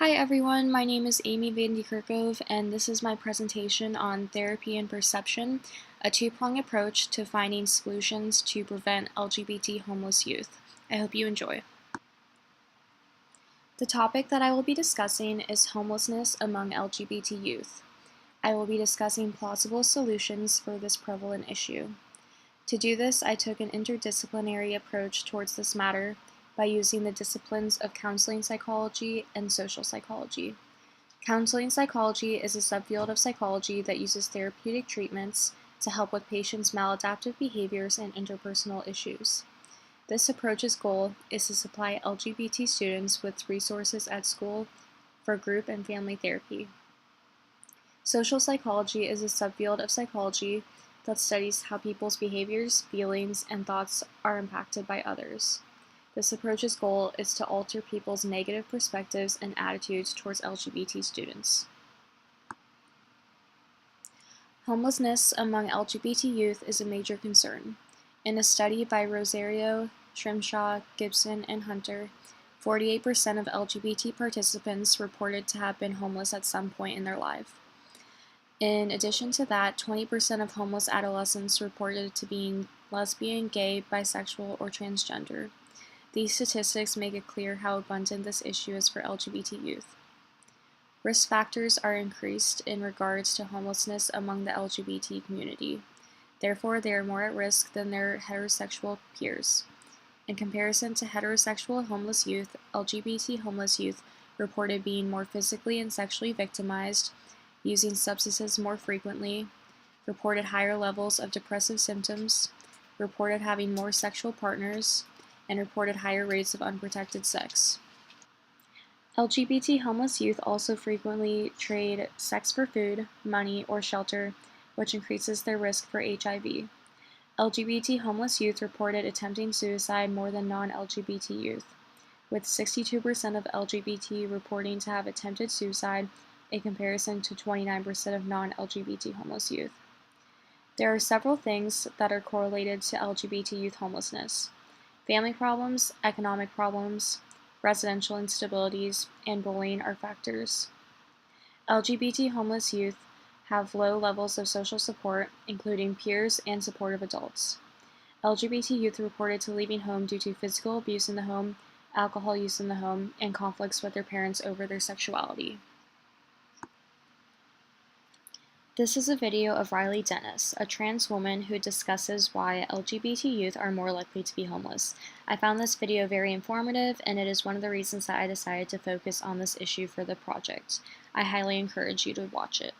Hi everyone, my name is Amy Vandekerkhove, and this is my presentation on Therapy and Perception, a two-pronged approach to finding solutions to prevent LGBT homeless youth. I hope you enjoy. The topic that I will be discussing is homelessness among LGBT youth. I will be discussing plausible solutions for this prevalent issue. To do this, I took an interdisciplinary approach towards this matter by using the disciplines of counseling psychology and social psychology. Counseling psychology is a subfield of psychology that uses therapeutic treatments to help with patients' maladaptive behaviors and interpersonal issues. This approach's goal is to supply LGBT students with resources at school for group and family therapy. Social psychology is a subfield of psychology that studies how people's behaviors, feelings, and thoughts are impacted by others. This approach's goal is to alter people's negative perspectives and attitudes towards LGBT students. Homelessness among LGBT youth is a major concern. In a study by Rosario, Shrimshaw, Gibson, and Hunter, 48% of LGBT participants reported to have been homeless at some point in their life. In addition to that, 20% of homeless adolescents reported to being lesbian, gay, bisexual, or transgender. These statistics make it clear how abundant this issue is for LGBT youth. Risk factors are increased in regards to homelessness among the LGBT community. Therefore, they are more at risk than their heterosexual peers. In comparison to heterosexual homeless youth, LGBT homeless youth reported being more physically and sexually victimized, using substances more frequently, reported higher levels of depressive symptoms, reported having more sexual partners, and reported higher rates of unprotected sex. LGBT homeless youth also frequently trade sex for food, money, or shelter, which increases their risk for HIV. LGBT homeless youth reported attempting suicide more than non-LGBT youth, with 62% of LGBT reporting to have attempted suicide in comparison to 29% of non-LGBT homeless youth. There are several things that are correlated to LGBT youth homelessness. Family problems, economic problems, residential instabilities, and bullying are factors. LGBT homeless youth have low levels of social support, including peers and supportive adults. LGBT youth reported to leaving home due to physical abuse in the home, alcohol use in the home, and conflicts with their parents over their sexuality. This is a video of Riley Dennis, a trans woman who discusses why LGBT youth are more likely to be homeless. I found this video very informative, and it is one of the reasons that I decided to focus on this issue for the project. I highly encourage you to watch it.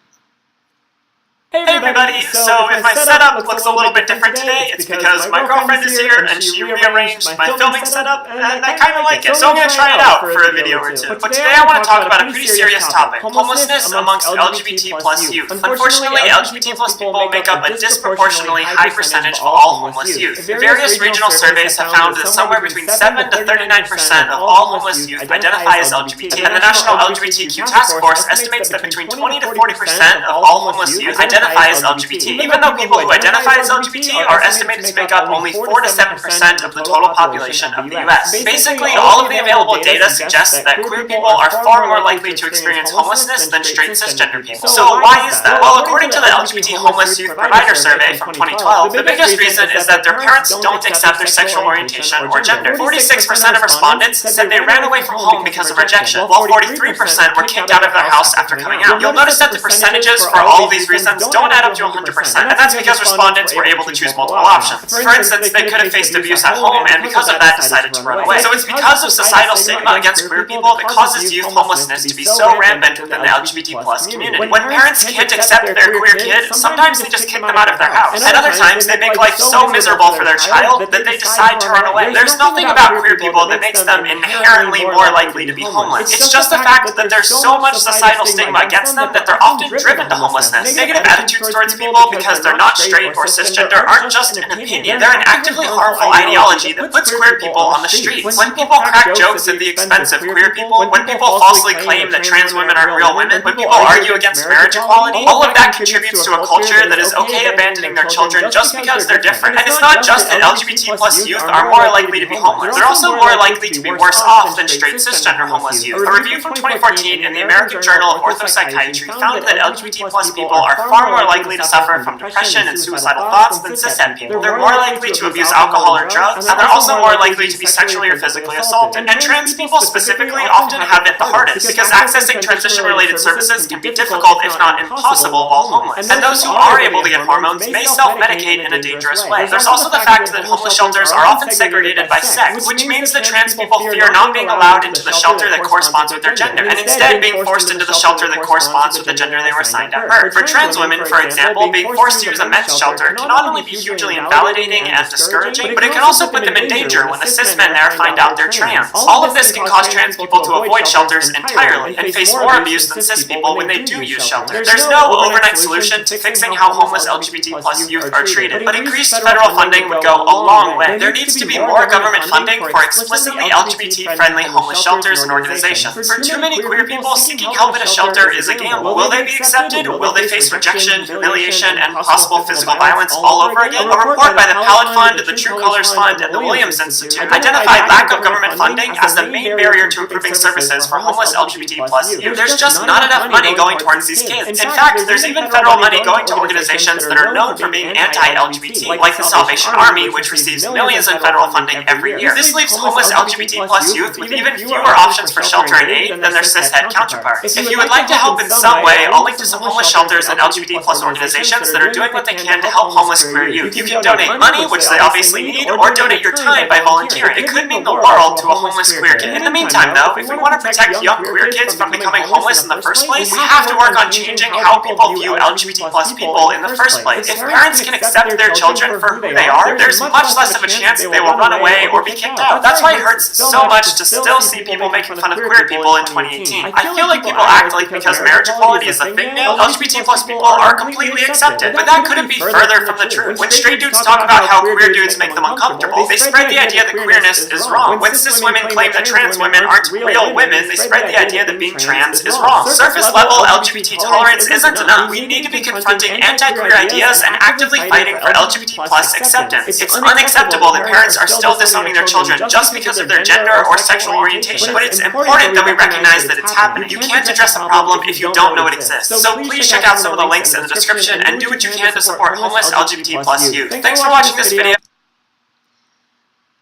Hey everybody! So if my setup looks a little bit different today, it's because my girlfriend is here and she rearranged my filming setup, and I kind of like it, so I'm going to try it out for a video or two. But today I want to talk about a pretty serious topic, homelessness amongst LGBT plus youth. Unfortunately, LGBT plus people make up a disproportionately high percentage of all homeless youth. Various regional surveys have found that somewhere between 7 to 39% of all homeless youth identify as LGBT, and the National LGBTQ Task Force estimates that between 20 to 40% of all homeless youth identify as LGBT, even though people who identify as LGBT are estimated to make up only 4 to 7% of the total population of the US. Basically, all of the available data suggests that queer people are far more likely to experience homelessness than straight cisgender people. So why is that? Well, according to the LGBT Homeless Youth Provider Survey from 2012, the biggest reason is that their parents don't accept their sexual orientation or gender. 46% of respondents said they ran away from home because of rejection, while 43% were kicked out of their house after coming out. You'll notice that the percentages for all of these reasons don't add up to 100%, and that's because respondents were able to choose multiple options. For instance, they could have faced abuse at home, and because of that decided to run away. So it's because of societal stigma against queer people that causes youth homelessness to be so rampant within the LGBT plus community. When parents can't accept their queer kid, sometimes they just kick them out of their house, and other times they make life so miserable for their child that they decide to run away. There's nothing about queer people that makes them inherently more likely to be homeless. It's just the fact that there's so much societal stigma against them that they're often driven to homelessness. Negative attitudes towards people because they're not straight or cisgender aren't just an opinion. They're an actively harmful ideology that puts queer people on the streets. When people crack jokes at the expense of queer people, when people falsely claim that trans women aren't real women, when people argue against marriage equality, all of that contributes to a culture that is okay abandoning their children just because they're different. And it's not just that LGBT plus youth are more likely to be homeless. They're also more likely to be worse off than straight cisgender homeless youth. A review from 2014 in the American Journal of Orthopsychiatry found that LGBT plus people are far more likely to suffer from depression and suicidal thoughts than cishet people. They're more likely to abuse alcohol or drugs, and they're also more likely to be sexually or physically assaulted. And trans people specifically often have it the hardest, because accessing transition-related services can be difficult, if not impossible, while homeless. And those who are able to get hormones may self-medicate in a dangerous way. There's also the fact that homeless shelters are often segregated by sex, which means that trans people fear not being allowed into the shelter that corresponds with their gender, and instead being forced into the shelter that corresponds with the gender they were assigned at birth. For trans women, for example, being forced to use a men's shelter can not only be hugely invalidating and discouraging, but it can also put them in danger when the cis men there find out they're trans. All of this can cause trans people to avoid shelters entirely and face more abuse than cis people when they do use shelters. There's no overnight solution to fixing how homeless LGBT plus youth are treated, but increased federal funding would go a long way. There needs to be more government funding for explicitly LGBT-friendly homeless shelters and organizations. For too many queer people, seeking help at a shelter is a gamble. Will they be accepted? Will they face rejection, humiliation, and possible physical violence all over again? A report by the Palette Fund, the True Colors Fund, and the Williams Institute identified lack of government funding as the main barrier to improving services for homeless LGBT plus youth. There's just not enough money going towards these kids. In fact, there's even federal money going to organizations that are known for being anti-LGBT, like the Salvation Army, which receives millions in federal funding every year. This leaves homeless LGBT plus youth with even fewer options for shelter and aid than their cishet counterparts. If you would like to help in some way, I'll link to some homeless shelters and LGBT plus organizations that are doing what they can to help homeless queer youth. You can donate money, which they obviously need, or donate your time by volunteering. It could mean the world to a homeless queer kid. In the meantime, though, if we want to protect young queer kids from becoming homeless in the first place, we have to work on changing how people view LGBT plus people in the first place. If parents can accept their children for who they are, there's much less of a chance they will run away or be kicked out. That's why it hurts so much to still see people making fun of queer people in 2018. I feel like people act like because marriage equality is a thing now, LGBT plus people are completely accepted, but that couldn't be further from the truth. When straight dudes talk about how queer dudes make them uncomfortable, they spread the idea that queerness is wrong. When cis women claim that trans women aren't real women, they spread the idea that being trans is wrong. Surface level LGBT tolerance isn't enough. We need to be confronting anti-queer ideas and actively fighting for LGBT plus acceptance. It's unacceptable that parents are still disowning their children just because of their gender or sexual orientation, but it's important that we recognize that it's happening. You can't address a problem if you don't know it exists. So please check out some of the links in the description and do what you can to support homeless LGBT plus youth. Thanks for watching this video.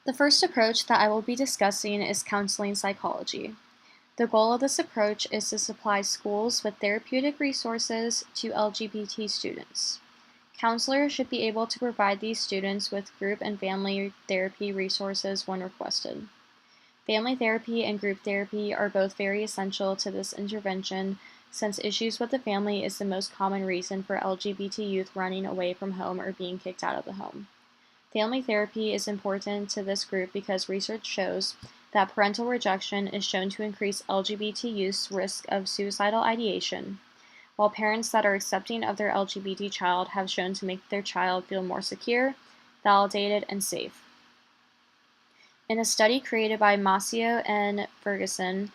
The first approach that I will be discussing is counseling psychology. The goal of this approach is to supply schools with therapeutic resources to LGBT students. Counselors should be able to provide these students with group and family therapy resources when requested. Family therapy and group therapy are both very essential to this intervention, since issues with the family is the most common reason for LGBT youth running away from home or being kicked out of the home. Family therapy is important to this group because research shows that parental rejection is shown to increase LGBT youth's risk of suicidal ideation, while parents that are accepting of their LGBT child have shown to make their child feel more secure, validated, and safe. In a study created by Masio and Ferguson,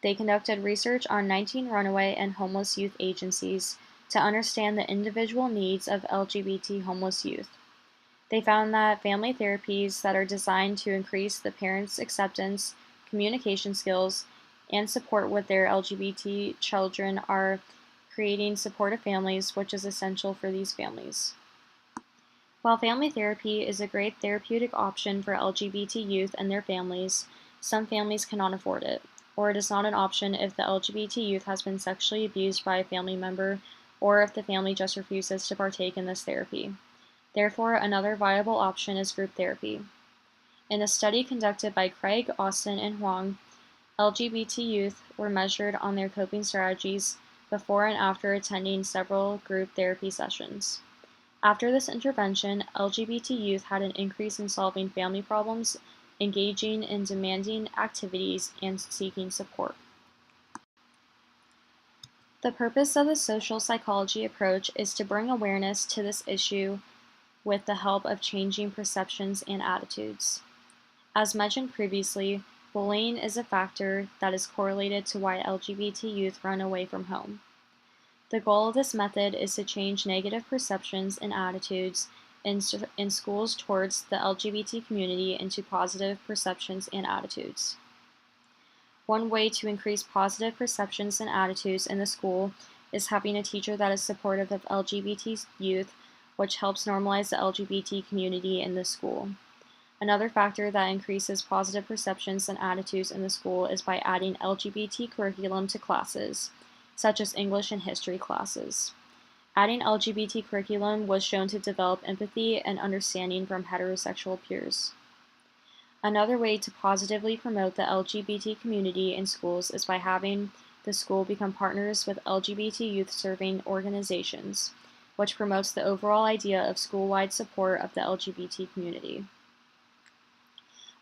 they conducted research on 19 runaway and homeless youth agencies to understand the individual needs of LGBT homeless youth. They found that family therapies that are designed to increase the parents' acceptance, communication skills, and support with their LGBT children are creating supportive families, which is essential for these families. While family therapy is a great therapeutic option for LGBT youth and their families, some families cannot afford it, or it is not an option if the LGBT youth has been sexually abused by a family member, or if the family just refuses to partake in this therapy. Therefore, another viable option is group therapy. In a study conducted by Craig, Austin, and Huang, LGBT youth were measured on their coping strategies before and after attending several group therapy sessions. After this intervention, LGBT youth had an increase in solving family problems, engaging in demanding activities, and seeking support. The purpose of the social psychology approach is to bring awareness to this issue with the help of changing perceptions and attitudes. As mentioned previously, bullying is a factor that is correlated to why LGBT youth run away from home. The goal of this method is to change negative perceptions and attitudes in schools towards the LGBT community into positive perceptions and attitudes. One way to increase positive perceptions and attitudes in the school is having a teacher that is supportive of LGBT youth, which helps normalize the LGBT community in the school. Another factor that increases positive perceptions and attitudes in the school is by adding LGBT curriculum to classes, such as English and history classes. Adding LGBT curriculum was shown to develop empathy and understanding from heterosexual peers. Another way to positively promote the LGBT community in schools is by having the school become partners with LGBT youth-serving organizations, which promotes the overall idea of school-wide support of the LGBT community.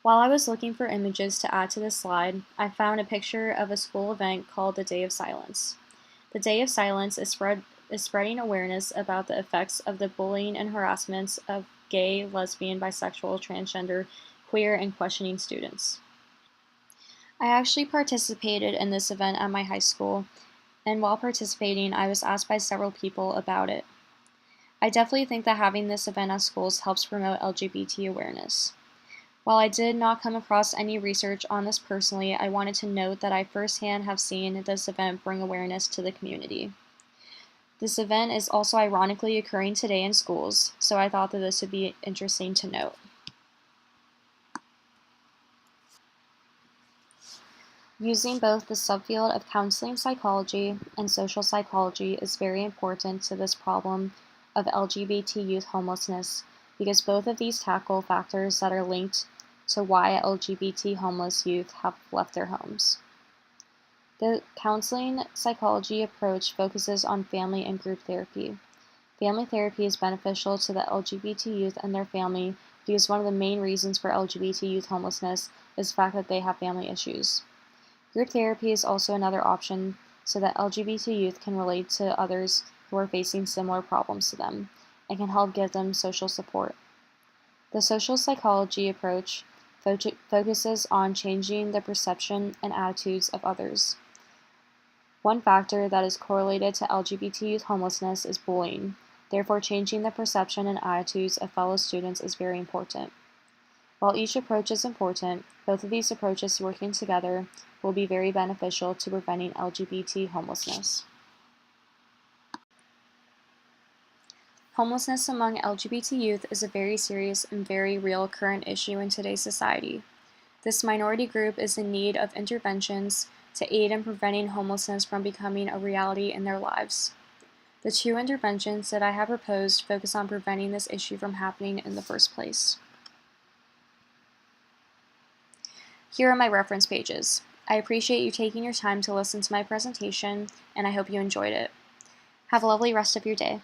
While I was looking for images to add to this slide, I found a picture of a school event called the Day of Silence. The Day of Silence is spreading awareness about the effects of the bullying and harassments of gay, lesbian, bisexual, transgender, queer, and questioning students. I actually participated in this event at my high school, and while participating, I was asked by several people about it. I definitely think that having this event at schools helps promote LGBT awareness. While I did not come across any research on this personally, I wanted to note that I firsthand have seen this event bring awareness to the community. This event is also ironically occurring today in schools, so I thought that this would be interesting to note. Using both the subfield of counseling psychology and social psychology is very important to this problem of LGBT youth homelessness, because both of these tackle factors that are linked to why LGBT homeless youth have left their homes. The counseling psychology approach focuses on family and group therapy. Family therapy is beneficial to the LGBT youth and their family because one of the main reasons for LGBT youth homelessness is the fact that they have family issues. Group therapy is also another option so that LGBT youth can relate to others who are facing similar problems to them and can help give them social support. The social psychology approach focuses on changing the perception and attitudes of others. One factor that is correlated to LGBT youth homelessness is bullying. Therefore, changing the perception and attitudes of fellow students is very important. While each approach is important, both of these approaches working together will be very beneficial to preventing LGBT homelessness. Homelessness among LGBT youth is a very serious and very real current issue in today's society. This minority group is in need of interventions to aid in preventing homelessness from becoming a reality in their lives. The two interventions that I have proposed focus on preventing this issue from happening in the first place. Here are my reference pages. I appreciate you taking your time to listen to my presentation, and I hope you enjoyed it. Have a lovely rest of your day.